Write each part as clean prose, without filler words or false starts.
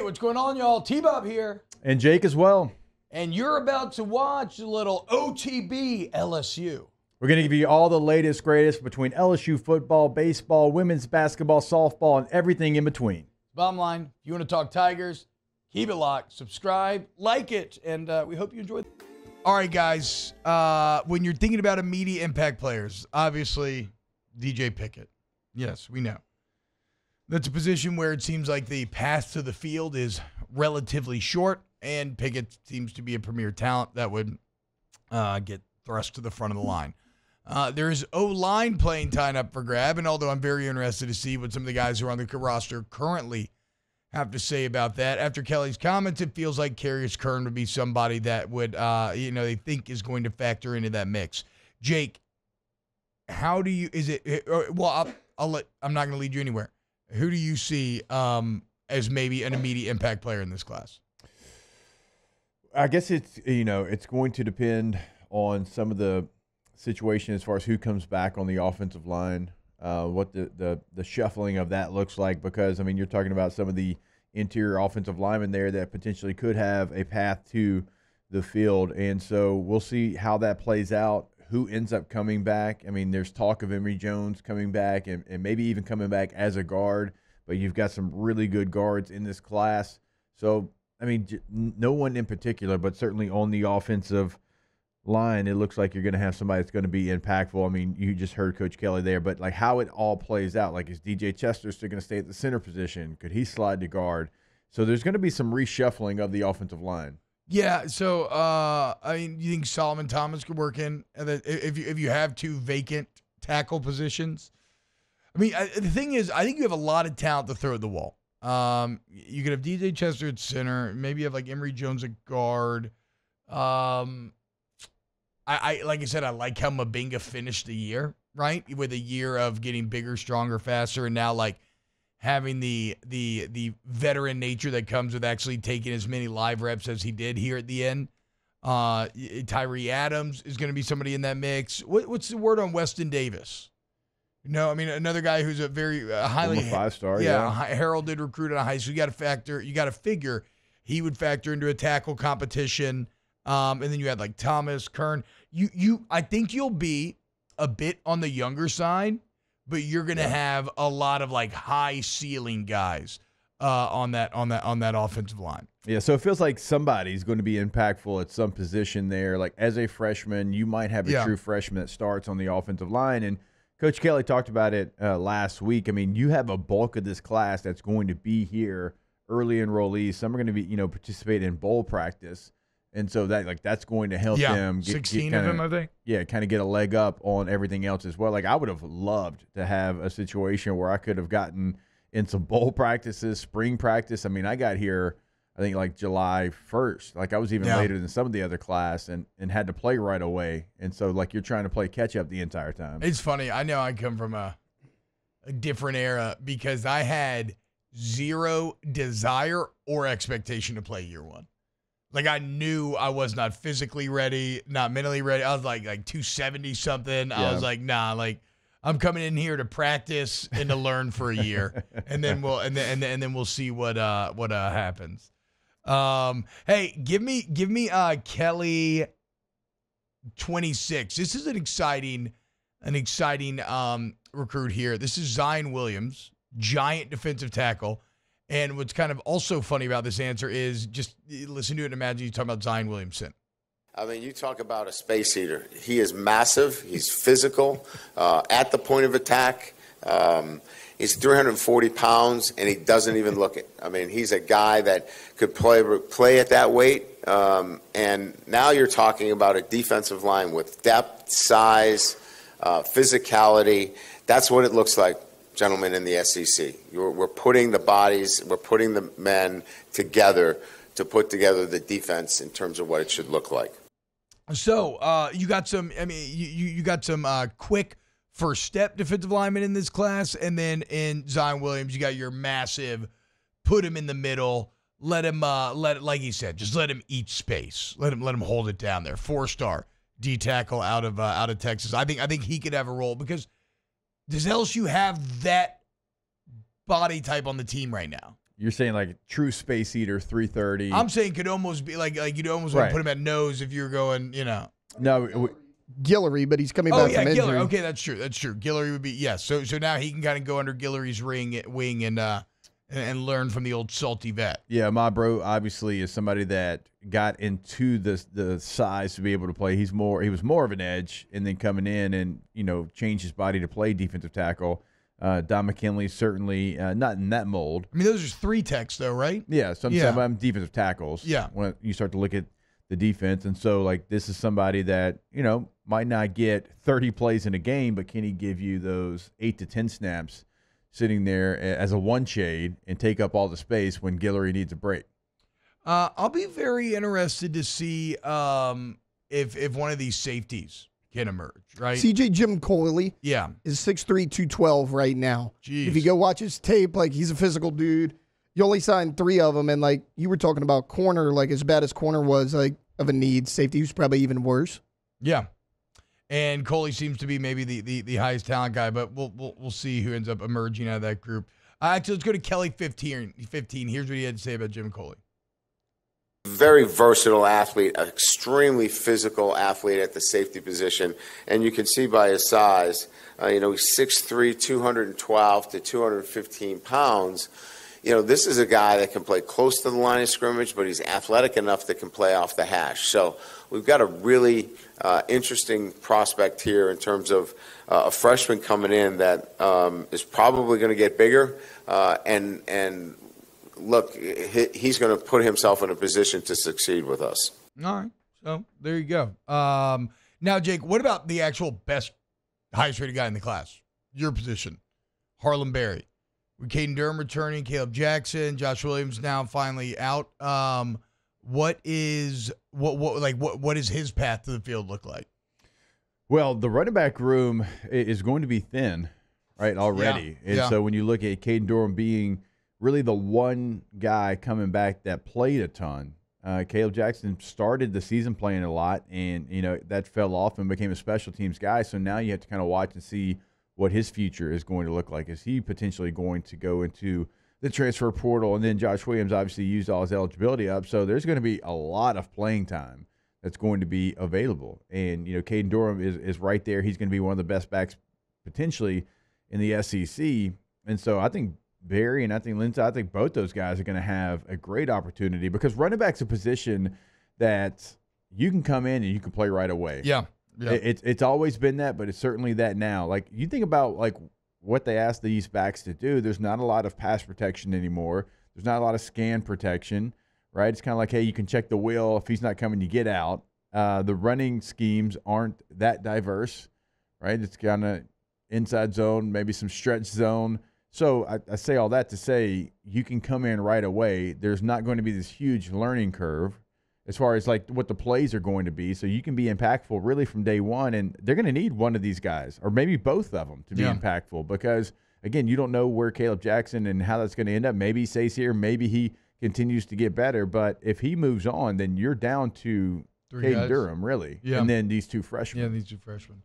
Hey, what's going on, y'all? T-Bob here. And Jake as well. And you're about to watch a little OTB LSU. We're going to give you all the latest, greatest between LSU football, baseball, women's basketball, softball, and everything in between. Bottom line, if you want to talk Tigers, keep it locked, subscribe, like it, and we hope you enjoy it. All right, guys, when you're thinking about immediate impact players, obviously DJ Pickett. Yes, we know. That's a position where it seems like the path to the field is relatively short, and Pickett seems to be a premier talent that would get thrust to the front of the line. There is O-line playing time up for grab, and although I'm very interested to see what some of the guys who are on the roster currently have to say about that. After Kelly's comments, it feels like Karius Kern would be somebody that would, they think is going to factor into that mix. Jake, how do you, I'm not going to lead you anywhere. Who do you see as maybe an immediate impact player in this class? I guess it's going to depend on some of the situation as far as who comes back on the offensive line, what the shuffling of that looks like, because, I mean, you're talking about some of the interior offensive linemen there that potentially could have a path to the field. And so we'll see how that plays out, who ends up coming back. I mean, there's talk of Emory Jones coming back and maybe even coming back as a guard, but you've got some really good guards in this class. So, I mean, no one in particular, but certainly on the offensive line, it looks like you're going to have somebody that's going to be impactful. I mean, you just heard Coach Kelly there, but like how it all plays out, like is DJ Chester still going to stay at the center position? Could he slide to guard? So there's going to be some reshuffling of the offensive line. Yeah, so I mean, you think Solomon Thomas could work in if you have two vacant tackle positions? I mean, the thing is, I think you have a lot of talent to throw at the wall. You could have DJ Chester at center, maybe you have like Emory Jones at guard. I like I said, I like how Mabinga finished the year, right? With a year of getting bigger, stronger, faster, and now like having the veteran nature that comes with actually taking as many live reps as he did here at the end. Tyree Adams is going to be somebody in that mix. What's the word on Weston Davis? No, I mean another guy who's a very highly 5-star. Yeah, heralded recruit in a high school. You got to figure he would factor into a tackle competition. And then you had like Thomas, Kern. I think you'll be a bit on the younger side, but you're gonna have a lot of like high ceiling guys on that offensive line. Yeah, so it feels like somebody's going to be impactful at some position there. Like as a freshman, you might have a true freshman that starts on the offensive line. And Coach Kelly talked about it last week. I mean, you have a bulk of this class that's going to be here, early enrollees. Some are going to be, participate in bowl practice. And so that's going to help them. 16 of them, I think. Yeah, kind of get a leg up on everything else as well. Like I would have loved to have a situation where I could have gotten in some bowl practices, spring practice. I mean, I got here, I think like July 1st. Like I was even later than some of the other class and had to play right away. And so like you're trying to play catch up the entire time. It's funny. I know I come from a different era because I had zero desire or expectation to play year one. Like, I knew I was not physically ready, not mentally ready. I was like 270 something. Yeah. I was like, nah, like I'm coming in here to practice and to learn for a year, and then we'll see what happens. Hey, give me Kelly 26. This is an exciting recruit here. This is Zion Williams, giant defensive tackle. And what's kind of also funny about this answer is just listen to it and imagine you talking about Zion Williamson. I mean, you talk about a space eater. He is massive. He's physical at the point of attack. He's 340 pounds, and he doesn't even look it. I mean, he's a guy that could play at that weight. And now you're talking about a defensive line with depth, size, physicality. That's what it looks like, gentlemen, in the SEC. We're putting the bodies, we're putting the men together to put together the defense in terms of what it should look like. So you got some. I mean, you got some quick first step defensive linemen in this class, and then in Zion Williams, you got your massive. Put him in the middle. Let him like he said, just let him eat space. Let him hold it down there. 4-star D tackle out of Texas. I think he could have a role because does LSU have that body type on the team right now? You're saying like true space eater, 330. I'm saying could almost be like you'd almost want to put him at nose if you were going, No, Guillory, but he's coming back from injury. Guillory. Okay, that's true. Guillory would be yes. So now he can kind of go under Guillory's wing and learn from the old salty vet. Yeah, my bro obviously is somebody that got into the size to be able to play. He was more of an edge, and then coming in and changed his body to play defensive tackle. Don McKinley certainly not in that mold. I mean, those are 3 techs though, right? Yeah, some defensive tackles. Yeah, when you start to look at the defense, and so like this is somebody that might not get 30 plays in a game, but can he give you those 8 to 10 snaps sitting there as a one shade and take up all the space when Guillory needs a break? I'll be very interested to see if one of these safeties can emerge, right? CJ Jim Coley is 6'3", 212 right now. Jeez. If you go watch his tape, like he's a physical dude. You only signed 3 of them, and like you were talking about corner, like as bad as corner was, like of a need, safety was probably even worse. Yeah. And Coley seems to be maybe the highest talent guy, but we'll see who ends up emerging out of that group. Actually, let's go to Kelly 15. Here's what he had to say about Jim Coley. Very versatile athlete, extremely physical athlete at the safety position. And you can see by his size, he's 6'3", 212 to 215 pounds. This is a guy that can play close to the line of scrimmage, but he's athletic enough that can play off the hash. So we've got a really interesting prospect here in terms of a freshman coming in that is probably going to get bigger. And look, he's going to put himself in a position to succeed with us. All right. So there you go. Now, Jake, what about the actual highest rated guy in the class? Your position, Harlem Berry. With Caden Durham returning, Caleb Jackson, Josh Williams now finally out. What is his path to the field look like? Well, the running back room is going to be thin, right, already. Yeah. And so when you look at Caden Durham being really the one guy coming back that played a ton, Caleb Jackson started the season playing a lot, and that fell off and became a special teams guy. So now you have to kind of watch and see what his future is going to look like. Is he potentially going to go into the transfer portal? And then Josh Williams obviously used all his eligibility up, so there's going to be a lot of playing time that's going to be available. And Caden Durham is right there. He's going to be one of the best backs potentially in the SEC. And so I think Barry and I think Lindsay, I think both those guys are going to have a great opportunity, because running back's a position that you can come in and you can play right away. Yeah. Yeah. It's always been that, but it's certainly that now. Like, you think about like what they ask these backs to do. There's not a lot of pass protection anymore. There's not a lot of scan protection, right? It's kind of like, hey, you can check the wheel. If he's not coming, you get out. The running schemes aren't that diverse, right? It's kind of inside zone, maybe some stretch zone. So I say all that to say you can come in right away. There's not going to be this huge learning curve as far as like what the plays are going to be. So you can be impactful really from day one, and they're going to need one of these guys or maybe both of them to be impactful, because again, you don't know where Caleb Jackson and how that's going to end up. Maybe he stays here, maybe he continues to get better, but if he moves on, then you're down to Caden Durham really. Yeah. And then these 2 freshmen. Yeah, these 2 freshmen.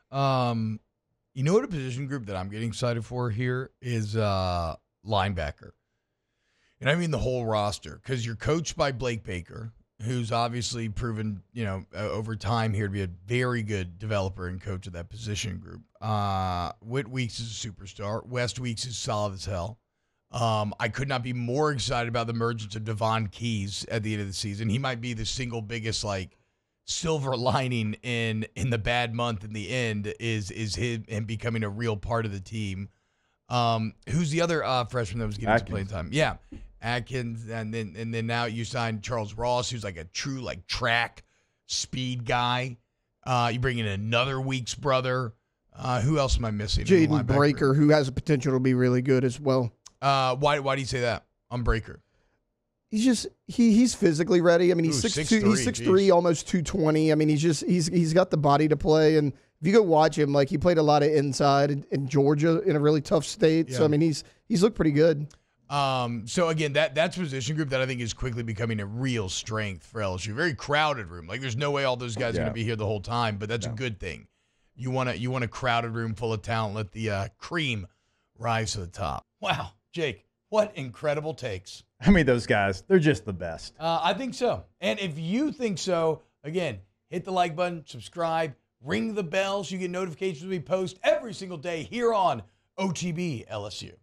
What a position group that I'm getting excited for here is linebacker. And I mean the whole roster, because you're coached by Blake Baker, who's obviously proven, over time here to be a very good developer and coach of that position group. Whit Weeks is a superstar. West Weeks is solid as hell. I could not be more excited about the emergence of Devon Keys at the end of the season. He might be the single biggest, silver lining in the bad month in the end is him becoming a real part of the team. Who's the other freshman that was getting some playing time? Yeah. Atkins, and then now you signed Charles Ross, who's like a true track speed guy. You bring in another Weeks brother. Who else am I missing? Jaden Breaker, who has a potential to be really good as well. Why do you say that on Breaker? He's just he's physically ready. I mean, he's 6'2", he's 6'3", almost 220. I mean, he's got the body to play. And if you go watch him, he played a lot of inside in Georgia in a really tough state. Yeah. So I mean, he's looked pretty good. So again, that's a position group that I think is quickly becoming a real strength for LSU. Very crowded room. There's no way all those guys are going to be here the whole time, but that's a good thing. You want a crowded room full of talent. Let the cream rise to the top. Wow, Jake, What incredible takes. I mean, those guys, they're just the best. I think so. And if you think so, again, hit the like button, subscribe, ring the bell so you get notifications when we post every single day here on OTB LSU.